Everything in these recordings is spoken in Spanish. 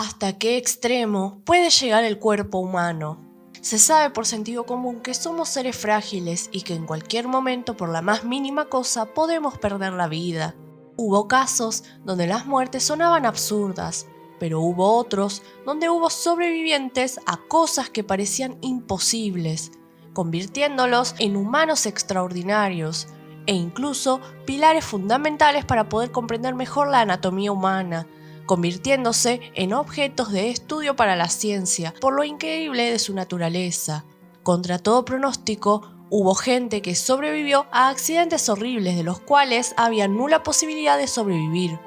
¿Hasta qué extremo puede llegar el cuerpo humano? Se sabe por sentido común que somos seres frágiles y que en cualquier momento, por la más mínima cosa, podemos perder la vida. Hubo casos donde las muertes sonaban absurdas, pero hubo otros donde hubo sobrevivientes a cosas que parecían imposibles, convirtiéndolos en humanos extraordinarios e incluso pilares fundamentales para poder comprender mejor la anatomía humana, convirtiéndose en objetos de estudio para la ciencia por lo increíble de su naturaleza. Contra todo pronóstico, hubo gente que sobrevivió a accidentes horribles de los cuales había nula posibilidad de sobrevivir.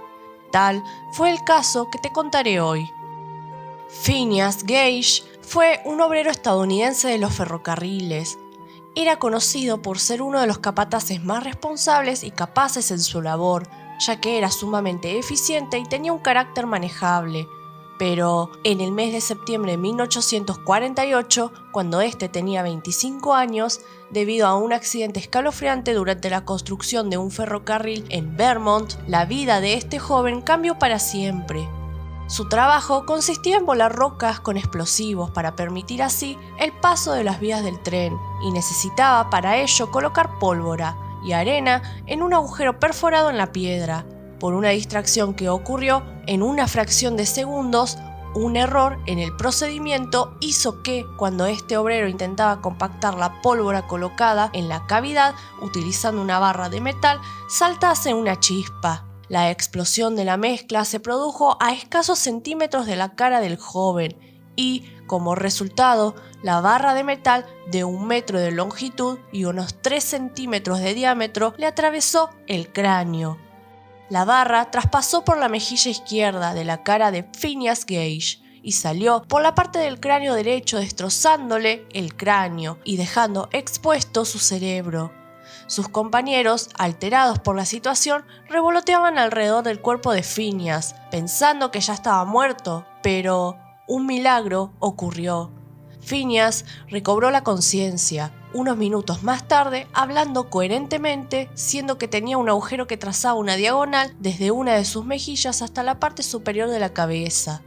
Tal fue el caso que te contaré hoy. Phineas Gage fue un obrero estadounidense de los ferrocarriles. Era conocido por ser uno de los capataces más responsables y capaces en su labor, ya que era sumamente eficiente y tenía un carácter manejable. Pero en el mes de septiembre de 1848, cuando este tenía 25 años, debido a un accidente escalofriante durante la construcción de un ferrocarril en Vermont, la vida de este joven cambió para siempre. Su trabajo consistía en volar rocas con explosivos para permitir así el paso de las vías del tren, y necesitaba para ello colocar pólvora y arena en un agujero perforado en la piedra. Por una distracción que ocurrió en una fracción de segundos, un error en el procedimiento hizo que, cuando este obrero intentaba compactar la pólvora colocada en la cavidad utilizando una barra de metal, saltase una chispa. La explosión de la mezcla se produjo a escasos centímetros de la cara del joven y, como resultado, la barra de metal de 1 metro de longitud y unos 3 centímetros de diámetro le atravesó el cráneo. La barra traspasó por la mejilla izquierda de la cara de Phineas Gage y salió por la parte del cráneo derecho, destrozándole el cráneo y dejando expuesto su cerebro. Sus compañeros, alterados por la situación, revoloteaban alrededor del cuerpo de Phineas, pensando que ya estaba muerto, pero un milagro ocurrió. Phineas recobró la conciencia unos minutos más tarde, hablando coherentemente, siendo que tenía un agujero que trazaba una diagonal desde una de sus mejillas hasta la parte superior de la cabeza.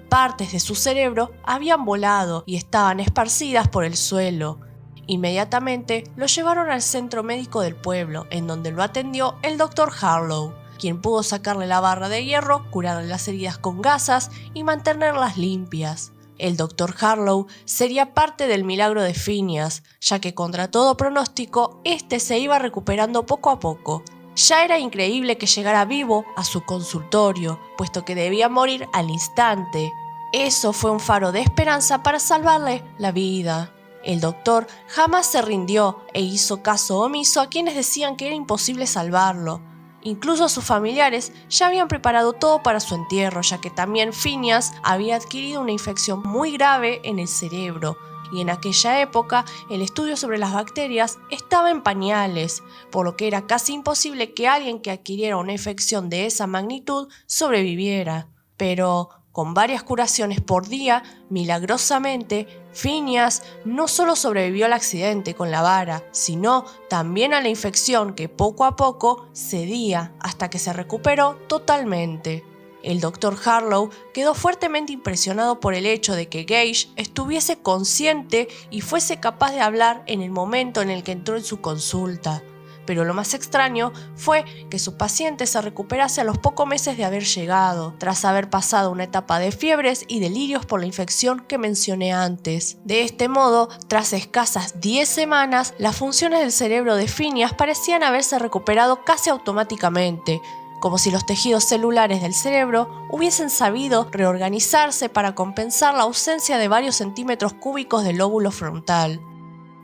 Partes de su cerebro habían volado y estaban esparcidas por el suelo. Inmediatamente lo llevaron al centro médico del pueblo, en donde lo atendió el Dr. Harlow, quien pudo sacarle la barra de hierro, curarle las heridas con gasas y mantenerlas limpias. El Dr. Harlow sería parte del milagro de Phineas, ya que contra todo pronóstico, este se iba recuperando poco a poco. Ya era increíble que llegara vivo a su consultorio, puesto que debía morir al instante. Eso fue un faro de esperanza para salvarle la vida. El doctor jamás se rindió e hizo caso omiso a quienes decían que era imposible salvarlo. Incluso sus familiares ya habían preparado todo para su entierro, ya que también Phineas había adquirido una infección muy grave en el cerebro, y en aquella época el estudio sobre las bacterias estaba en pañales, por lo que era casi imposible que alguien que adquiriera una infección de esa magnitud sobreviviera. Pero con varias curaciones por día, milagrosamente, Phineas no solo sobrevivió al accidente con la vara, sino también a la infección que poco a poco cedía hasta que se recuperó totalmente. El Dr. Harlow quedó fuertemente impresionado por el hecho de que Gage estuviese consciente y fuese capaz de hablar en el momento en el que entró en su consulta. Pero lo más extraño fue que su paciente se recuperase a los pocos meses de haber llegado, tras haber pasado una etapa de fiebres y delirios por la infección que mencioné antes. De este modo, tras escasas 10 semanas, las funciones del cerebro de Phineas parecían haberse recuperado casi automáticamente, como si los tejidos celulares del cerebro hubiesen sabido reorganizarse para compensar la ausencia de varios centímetros cúbicos del lóbulo frontal.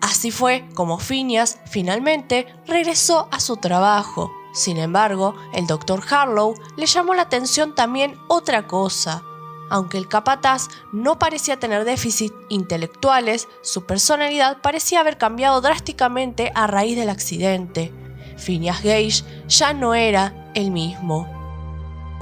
Así fue como Phineas finalmente regresó a su trabajo. Sin embargo, el Dr. Harlow le llamó la atención también otra cosa. Aunque el capataz no parecía tener déficits intelectuales, su personalidad parecía haber cambiado drásticamente a raíz del accidente. Phineas Gage ya no era el mismo.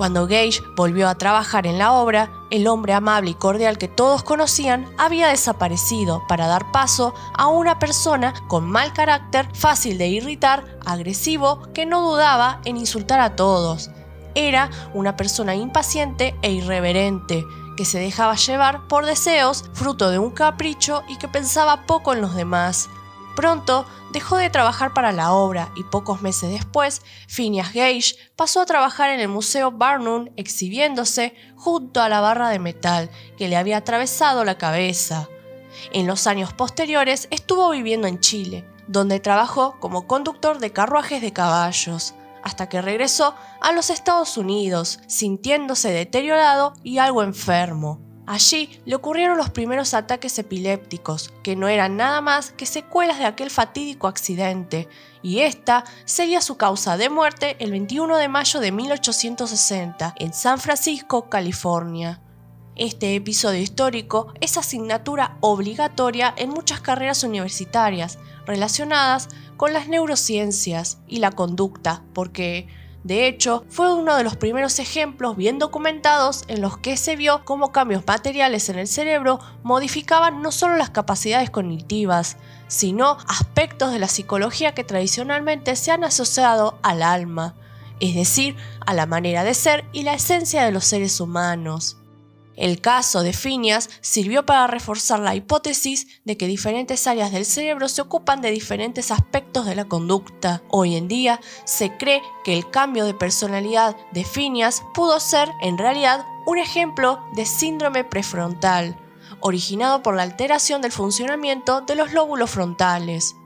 Cuando Gage volvió a trabajar en la obra, el hombre amable y cordial que todos conocían había desaparecido para dar paso a una persona con mal carácter, fácil de irritar, agresivo, que no dudaba en insultar a todos. Era una persona impaciente e irreverente, que se dejaba llevar por deseos fruto de un capricho y que pensaba poco en los demás. Pronto dejó de trabajar para la obra y pocos meses después, Phineas Gage pasó a trabajar en el Museo Barnum exhibiéndose junto a la barra de metal que le había atravesado la cabeza. En los años posteriores estuvo viviendo en Chile, donde trabajó como conductor de carruajes de caballos, hasta que regresó a los Estados Unidos, sintiéndose deteriorado y algo enfermo. Allí le ocurrieron los primeros ataques epilépticos, que no eran nada más que secuelas de aquel fatídico accidente, y esta sería su causa de muerte el 21 de mayo de 1860 en San Francisco, California. Este episodio histórico es asignatura obligatoria en muchas carreras universitarias relacionadas con las neurociencias y la conducta, porque, de hecho, fue uno de los primeros ejemplos bien documentados en los que se vio cómo cambios materiales en el cerebro modificaban no solo las capacidades cognitivas, sino aspectos de la psicología que tradicionalmente se han asociado al alma, es decir, a la manera de ser y la esencia de los seres humanos. El caso de Phineas sirvió para reforzar la hipótesis de que diferentes áreas del cerebro se ocupan de diferentes aspectos de la conducta. Hoy en día se cree que el cambio de personalidad de Phineas pudo ser, en realidad, un ejemplo de síndrome prefrontal, originado por la alteración del funcionamiento de los lóbulos frontales.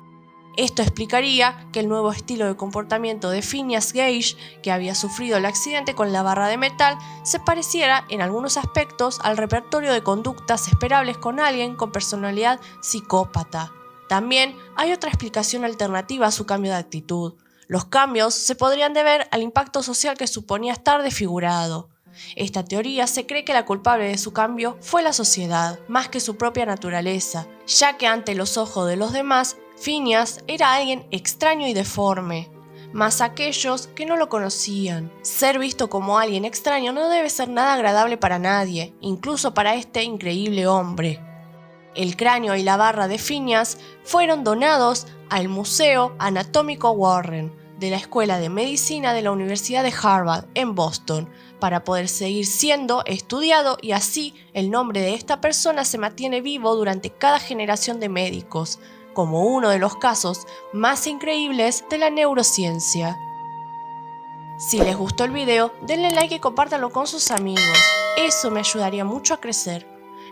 Esto explicaría que el nuevo estilo de comportamiento de Phineas Gage, que había sufrido el accidente con la barra de metal, se pareciera en algunos aspectos al repertorio de conductas esperables con alguien con personalidad psicópata. También hay otra explicación alternativa a su cambio de actitud. Los cambios se podrían deber al impacto social que suponía estar desfigurado. Esta teoría se cree que la culpable de su cambio fue la sociedad, más que su propia naturaleza, ya que ante los ojos de los demás, Phineas era alguien extraño y deforme, más aquellos que no lo conocían. Ser visto como alguien extraño no debe ser nada agradable para nadie, incluso para este increíble hombre. El cráneo y la barra de Phineas fueron donados al Museo Anatómico Warren de la Escuela de Medicina de la Universidad de Harvard en Boston, para poder seguir siendo estudiado, y así el nombre de esta persona se mantiene vivo durante cada generación de médicos, como uno de los casos más increíbles de la neurociencia. Si les gustó el video, denle like y compártanlo con sus amigos. Eso me ayudaría mucho a crecer.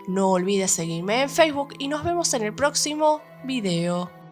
No olvides seguirme en Facebook y nos vemos en el próximo video.